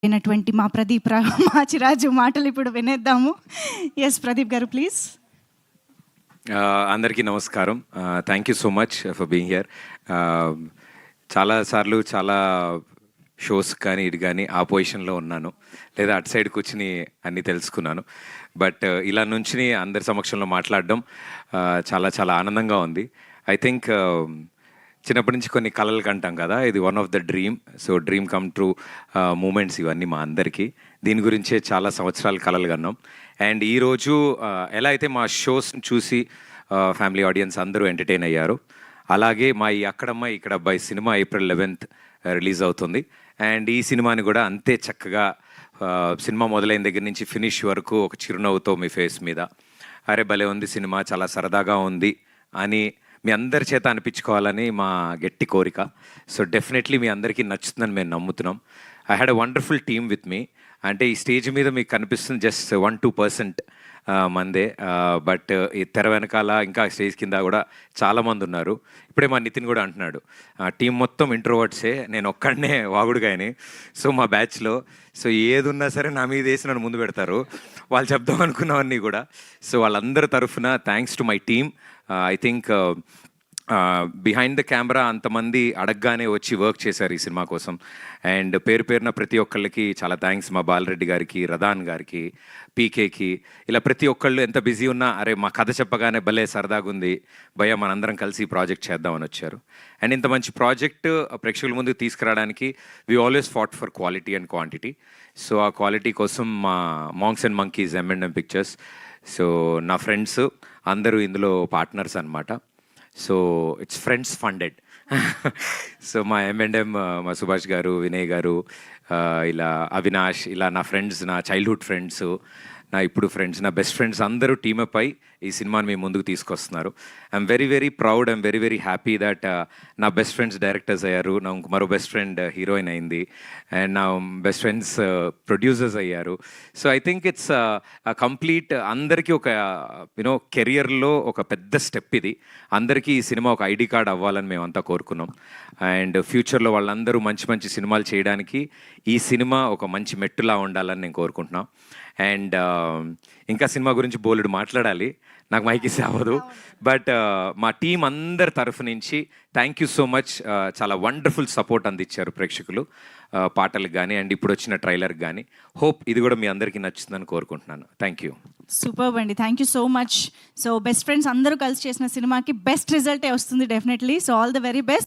అయినటువంటి మా ప్రదీప్ మాచిరాజు మాటలు ఇప్పుడు వినేద్దాము. ఎస్ ప్రదీప్ గారు ప్లీజ్. అందరికీ నమస్కారం. Thank you so much for being here. చాలాసార్లు చాలా షోస్ కానీ ఇటు కానీ ఆ పొజిషన్లో ఉన్నాను, లేదా అటు సైడ్ కూర్చుని అన్నీ తెలుసుకున్నాను. బట్ ఇలా నుంచి అందరి సమక్షంలో మాట్లాడడం చాలా చాలా ఆనందంగా ఉంది. ఐ థింక్ చిన్నప్పటి నుంచి కొన్ని కళలు కంటాం కదా, ఇది one of the dream. So dream come true moments ఇవన్నీ మా అందరికీ. దీని గురించే చాలా సంవత్సరాలు కళలు కన్నాం. అండ్ ఈరోజు ఎలా అయితే మా షోస్ చూసి ఫ్యామిలీ ఆడియన్స్ అందరూ ఎంటర్టైన్ అయ్యారు, అలాగే మా ఈ అక్కడమ్మాయి ఇక్కడ అబ్బాయి సినిమా April 11th రిలీజ్ అవుతుంది. అండ్ ఈ సినిమాని కూడా అంతే చక్కగా సినిమా మొదలైన దగ్గర నుంచి ఫినిష్ వరకు ఒక చిరునవ్వుతో మీ ఫేస్ మీద అరే భలే ఉంది సినిమా, చాలా సరదాగా ఉంది అని మీ అందరి చేత అనిపించుకోవాలని మా గట్టి కోరిక. సో డెఫినెట్లీ మీ అందరికీ నచ్చుతుందని మేము నమ్ముతున్నాం. I had a wonderful team with me. అంటే ఈ స్టేజ్ మీద మీకు కనిపిస్తుంది జస్ట్ 1-2% మందే, బట్ ఈ తెర వెనకాల ఇంకా స్టేజ్ కింద కూడా చాలామంది ఉన్నారు. ఇప్పుడే మా నితిన్ కూడా అంటున్నాడు టీం మొత్తం ఇంట్రోవర్ట్సే, నేను ఒక్కడనే వాగుడుగాయని. సో మా బ్యాచ్లో సో ఏది ఉన్నా సరే నా మీద వేసి నన్ను ముందు పెడతారు, వాళ్ళు చెప్దాం అనుకున్నవన్నీ కూడా. సో వాళ్ళందరి తరఫున thanks to my team. I think behind the camera అంతమంది అడగగానే వచ్చి వర్క్ చేశారు ఈ సినిమా కోసం. అండ్ పేరు పేరున ప్రతి ఒక్కళ్ళకి చాలా థ్యాంక్స్. మా బాలరెడ్డి గారికి, రదాన్ గారికి, పీకేకి, ఇలా ప్రతి ఒక్కళ్ళు ఎంత బిజీ ఉన్నా అరే మా కథ చెప్పగానే భలే సరదాగా ఉంది భయ్య, మనందరం కలిసి ఈ ప్రాజెక్ట్ చేద్దామని వచ్చారు. అండ్ ఇంత మంచి ప్రాజెక్ట్ ప్రేక్షకుల ముందుకు తీసుకురావడానికి we always fought for quality and quantity. So ఆ క్వాలిటీ కోసం మా monks and monkeys M&M pictures, so నా ఫ్రెండ్స్ అందరూ ఇందులో పార్ట్నర్స్ అనమాట. So it's friends funded. So మా M&M, మా సుభాష్ గారు, వినయ్ గారు, ఇలా అవినాష్, ఇలా నా ఫ్రెండ్స్, నా చైల్డ్హుడ్ ఫ్రెండ్స్, నా ఇప్పుడు ఫ్రెండ్స్, నా బెస్ట్ ఫ్రెండ్స్ అందరూ టీమప్ అయి ఈ సినిమాని మీ ముందుకు తీసుకొస్తున్నారు. I'm very very proud, I'm very very happy that నా బెస్ట్ ఫ్రెండ్స్ డైరెక్టర్స్ అయ్యారు, నా మరో బెస్ట్ ఫ్రెండ్ హీరోయిన్ అయింది, అండ్ నా బెస్ట్ ఫ్రెండ్స్ ప్రొడ్యూసర్స్ అయ్యారు. So I think it's complete అందరికీ ఒక యూనో కెరియర్లో ఒక పెద్ద స్టెప్ ఇది. అందరికీ ఈ సినిమా ఒక ఐడి కార్డ్ అవ్వాలని మేమంతా కోరుకున్నాం. అండ్ ఫ్యూచర్లో వాళ్ళందరూ మంచి మంచి సినిమాలు చేయడానికి ఈ సినిమా ఒక మంచి మెట్టులా ఉండాలని నేను కోరుకుంటున్నాను. అండ్ ఇంకా సినిమా గురించి బోలెడు మాట్లాడాలి, నాకు మైక్ ఇస్తే అవ్వదు. బట్ మా టీం అందరి తరఫు నుంచి థ్యాంక్ యూ సో మచ్. చాలా వండర్ఫుల్ సపోర్ట్ అందించారు ప్రేక్షకులు పాటలకు కానీ అండ్ ఇప్పుడు వచ్చిన ట్రైలర్కి కానీ. హోప్ ఇది కూడా మీ అందరికీ నచ్చుతుందని కోరుకుంటున్నాను. Thank you. సూపర్ అండి, thank you so much. So best friends అందరూ కలిసి చేసిన సినిమాకి బెస్ట్ రిజల్టే వస్తుంది definitely. So all the very best.